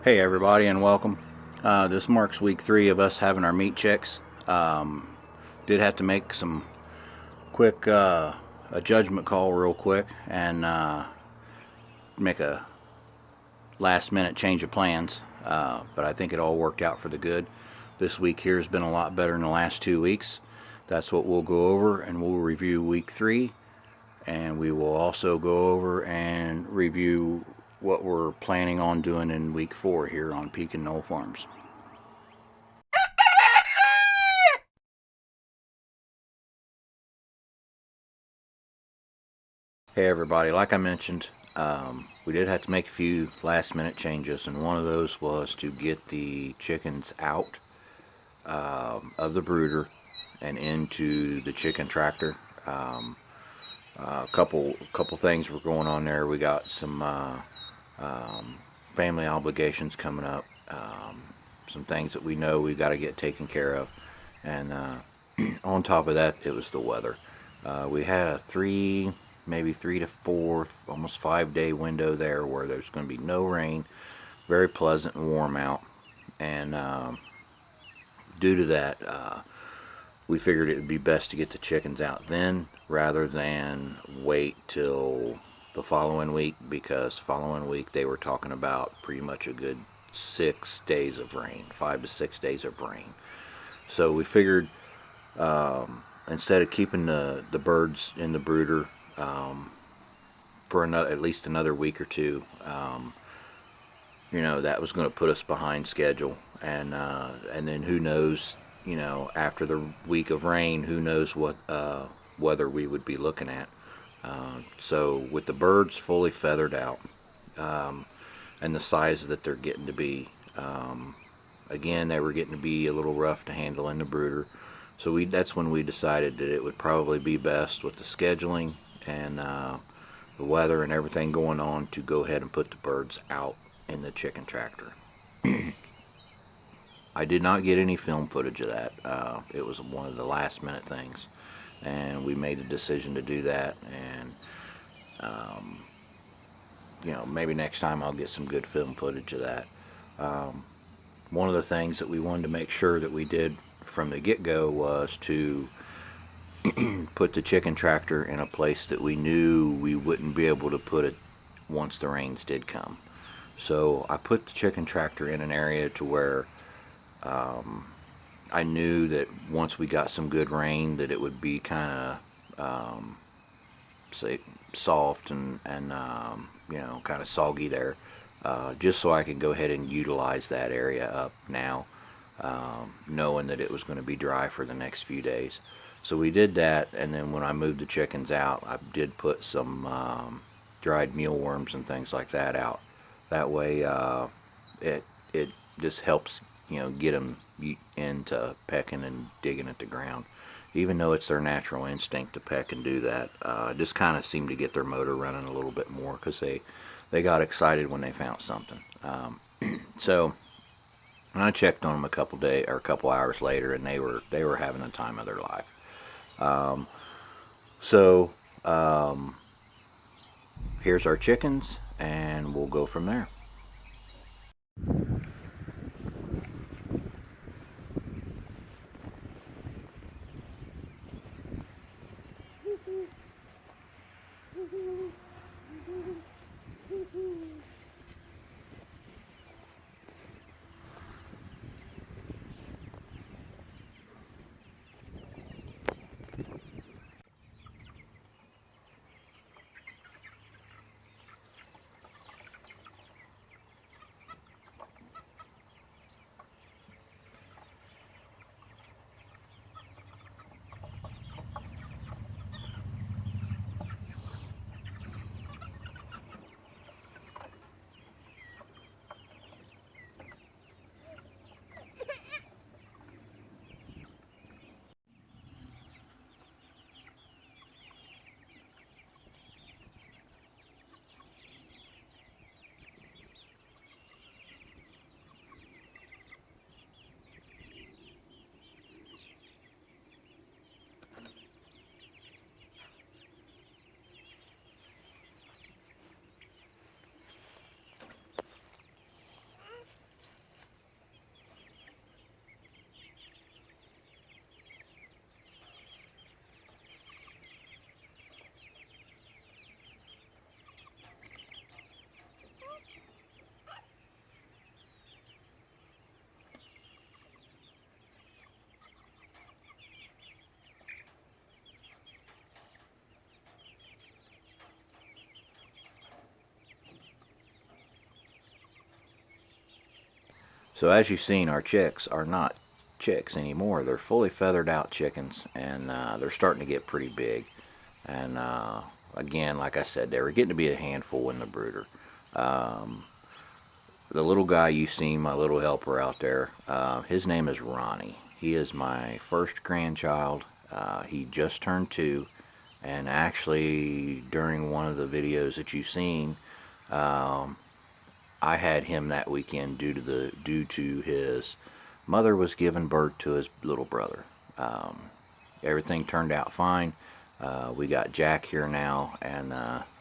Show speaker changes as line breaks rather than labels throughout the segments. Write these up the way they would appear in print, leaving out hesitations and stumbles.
Hey everybody and welcome. This marks week 3 of us having our meat checks. Did have to make some quick a judgment call real quick and make a last minute change of plans. But I think it all worked out for the good. This week here has been a lot better than the last 2 weeks. That's what we'll go over, and we'll review week 3, and we will also go over and review what we're planning on doing in week 4 here on Peak and Knoll Farms. Hey everybody, like I mentioned, we did have to make a few last minute changes, and one of those was to get the chickens out of the brooder and into the chicken tractor. A couple things were going on there. We got some family obligations coming up, some things that we know we've got to get taken care of, and on top of that, it was the weather. We had a maybe 3 to 4, almost 5 day window there where there's going to be no rain, very pleasant and warm out, and due to that, we figured it would be best to get the chickens out then rather than wait till the following week, because following week they were talking about pretty much a good 6 days of rain, 5 to 6 days of rain. So we figured instead of keeping the birds in the brooder for at least another week or two, that was going to put us behind schedule, and then who knows, after the week of rain, who knows what weather we would be looking at. So with the birds fully feathered out, and the size that they're getting to be, again, they were getting to be a little rough to handle in the brooder. So that's when we decided that it would probably be best with the scheduling and the weather and everything going on to go ahead and put the birds out in the chicken tractor. I did not get any film footage of that. It was one of the last minute things, and we made a decision to do that. And maybe next time I'll get some good film footage of that. One of the things that we wanted to make sure that we did from the get-go was to put the chicken tractor in a place that we knew we wouldn't be able to put it once the rains did come. So I put the chicken tractor in an area to where I knew that once we got some good rain that it would be kind of say soft and kind of soggy there, just so I could go ahead and utilize that area up now, knowing that it was going to be dry for the next few days. So we did that, and then when I moved the chickens out, I did put some dried mealworms and things like that out. That way, it just helps get them into pecking and digging at the ground. Even though it's their natural instinct to peck and do that, just kind of seemed to get their motor running a little bit more because they got excited when they found something. So and I checked on them a couple hours later, and they were having the time of their life. Um, so here's our chickens, and we'll go from there. So as you've seen, our chicks are not chicks anymore. They're fully feathered out chickens, and they're starting to get pretty big. And again, like I said, they were getting to be a handful in the brooder. Um, the little guy you see, my little helper out there, his name is Ronnie. He is my first grandchild. He just turned 2, and actually during one of the videos that you've seen, um, I had him that weekend due to his mother was giving birth to his little brother. Um, Everything turned out fine. We got Jack here now, and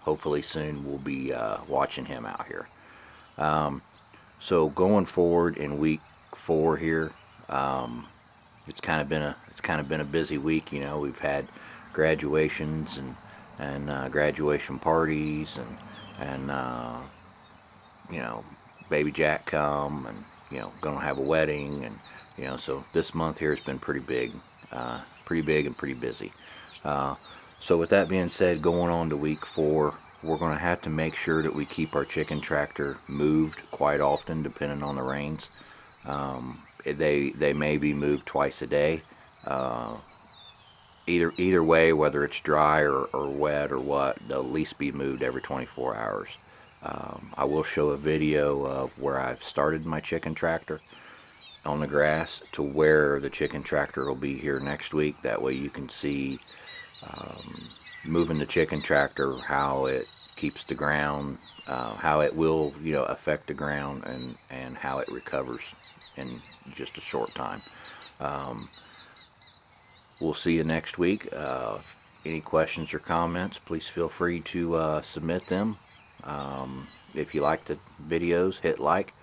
hopefully soon we'll be watching him out here. Um, so going forward in week 4 here, um, it's kind of been a busy week. You know, we've had graduations and graduation parties and you know, baby Jack come, and you know, gonna have a wedding, and you know, so this month here has been pretty big and pretty busy. Uh, so with that being said, going on to week 4, we're gonna have to make sure that we keep our chicken tractor moved quite often, depending on the rains. They may be moved twice a day. Uh, either way, whether it's dry or wet or what, they'll at least be moved every 24 hours. I will show a video of where I've started my chicken tractor on the grass to where the chicken tractor will be here next week. That way you can see moving the chicken tractor, how it keeps the ground, how it will, you know, affect the ground, and how it recovers in just a short time. Um, we'll see you next week. Any questions or comments, please feel free to submit them. If you like the videos, hit like.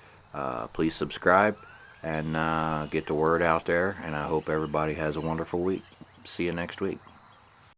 Please subscribe and get the word out there. And I hope everybody has a wonderful week. See you next week.